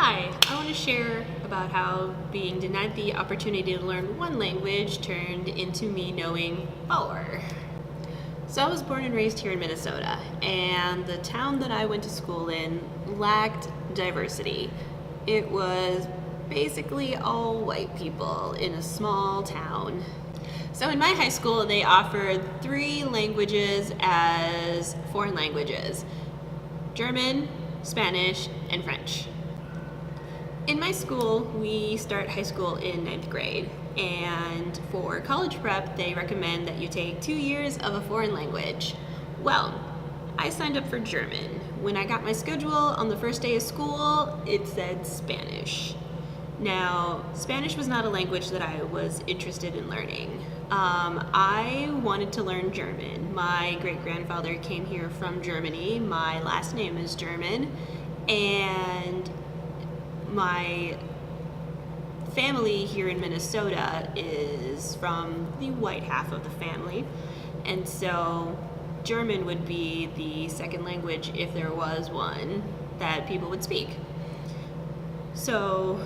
Hi, I want to share about how being denied the opportunity to learn one language turned into me knowing four. So I was born and raised here in Minnesota, and the town that I went to school in lacked diversity. It was basically all white people in a small town. So in my high school, they offered 3 languages as foreign languages: German, Spanish, and French. In my school, we start high school in 9th grade, and for college prep, they recommend that you take 2 years of a foreign language. Well, I signed up for German. When I got my schedule on the first day of school, it said Spanish. Now, Spanish was not a language that I was interested in learning. I wanted to learn German. My great-grandfather came here from Germany. My last name is German, and my family here in Minnesota is from the white half of the family, and so German would be the second language, if there was one, that people would speak. So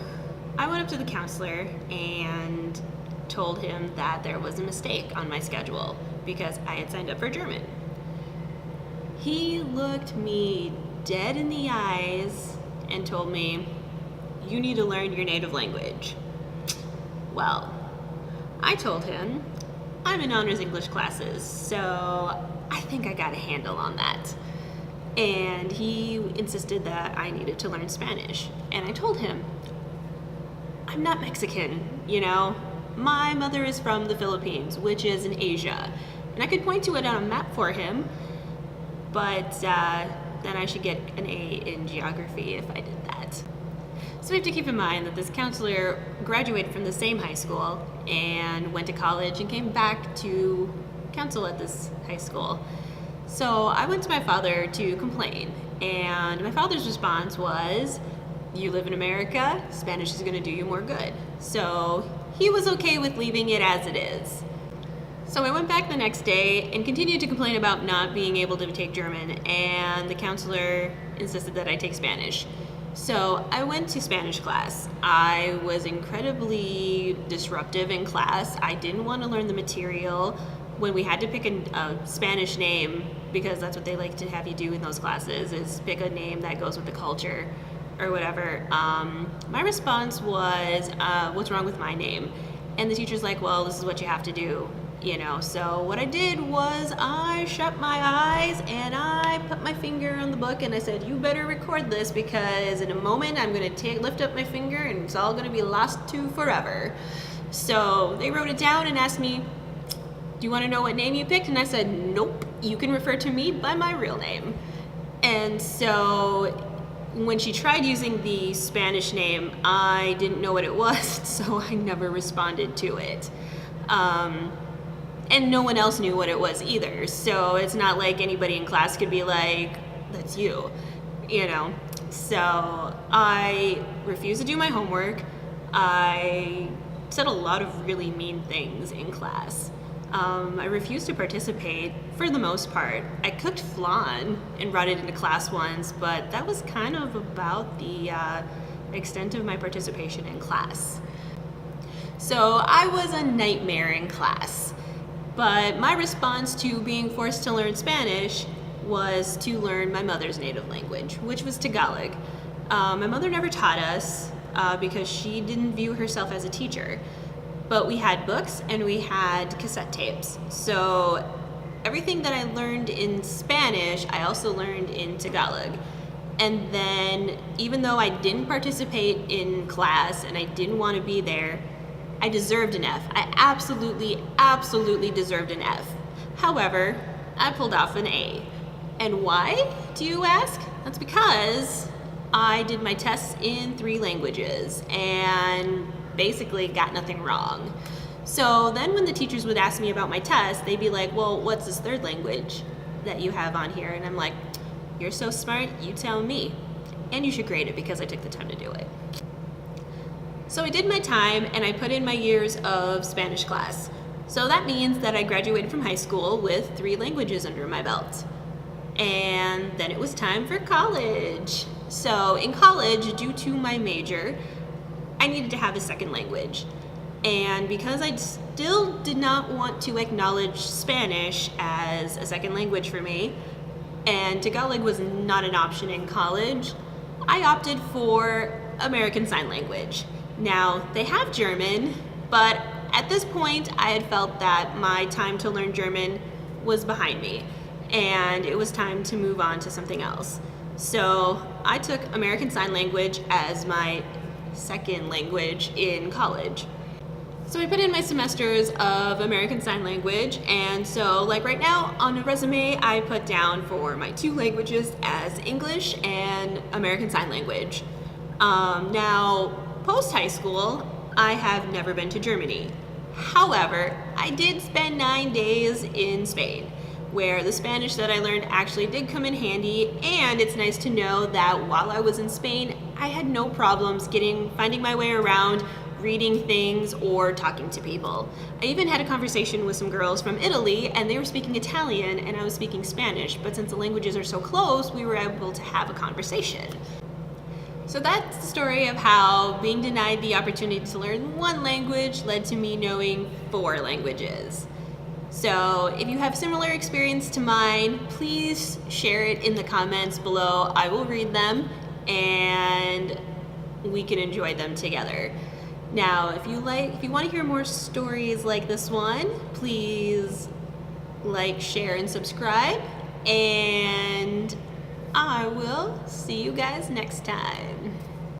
I went up to the counselor and told him that there was a mistake on my schedule because I had signed up for German. He looked me dead in the eyes and told me, "You need to learn your native language." Well, I told him, I'm in honors English classes, so I think I got a handle on that. And he insisted that I needed to learn Spanish. And I told him, I'm not Mexican, you know? My mother is from the Philippines, which is in Asia. And I could point to it on a map for him, but then I should get an A in geography if I did that. So we have to keep in mind that this counselor graduated from the same high school and went to college and came back to counsel at this high school. So I went to my father to complain, and my father's response was, "You live in America, Spanish is going to do you more good." So he was okay with leaving it as it is. So I went back the next day and continued to complain about not being able to take German, and the counselor insisted that I take Spanish. So I went to Spanish class. I was incredibly disruptive in class. I didn't want to learn the material. When we had to pick a Spanish name, because that's what they like to have you do in those classes, is pick a name that goes with the culture or whatever. My response was, what's wrong with my name? And the teacher's like, well, this is what you have to do. So what I did was I shut my eyes and I put my finger on the book and I said, you better record this, because in a moment I'm going to lift up my finger and it's all going to be lost to forever. So they wrote it down and asked me, do you want to know what name you picked? And I said, nope, you can refer to me by my real name. And so when she tried using the Spanish name, I didn't know what it was, so I never responded to it. And no one else knew what it was either, so it's not like anybody in class could be like, that's you, So I refused to do my homework. I said a lot of really mean things in class. I refused to participate for the most part. I cooked flan and brought it into class once, but that was kind of about the extent of my participation in class. So I was a nightmare in class. But my response to being forced to learn Spanish was to learn my mother's native language, which was Tagalog. My mother never taught us because she didn't view herself as a teacher. But we had books and we had cassette tapes. So everything that I learned in Spanish, I also learned in Tagalog. And then even though I didn't participate in class and I didn't want to be there, I deserved an F. I absolutely deserved an F. However, I pulled off an A. And why, do you ask? That's because I did my tests in 3 languages and basically got nothing wrong. So then when the teachers would ask me about my test, they'd be like, well, what's this 3rd language that you have on here? And I'm like, you're so smart, you tell me. And you should grade it because I took the time to do it. So I did my time and I put in my years of Spanish class. So that means that I graduated from high school with 3 languages under my belt. And then it was time for college. So in college, due to my major, I needed to have a second language. And because I still did not want to acknowledge Spanish as a second language for me, and Tagalog was not an option in college, I opted for American Sign Language. Now, they have German, but at this point, I had felt that my time to learn German was behind me, and it was time to move on to something else. So I took American Sign Language as my second language in college. So I put in my semesters of American Sign Language, and so like right now on a resume I put down for my 2 languages as English and American Sign Language. Now, post high school, I have never been to Germany. However, I did spend 9 days in Spain, where the Spanish that I learned actually did come in handy, and it's nice to know that while I was in Spain, I had no problems finding my way around, reading things, or talking to people. I even had a conversation with some girls from Italy, and they were speaking Italian and I was speaking Spanish, but since the languages are so close, we were able to have a conversation. So that's the story of how being denied the opportunity to learn 1 language led to me knowing 4 languages. So if you have similar experience to mine, please share it in the comments below. I will read them and we can enjoy them together. Now, if you want to hear more stories like this one, please like, share, and subscribe, and I will see you guys next time.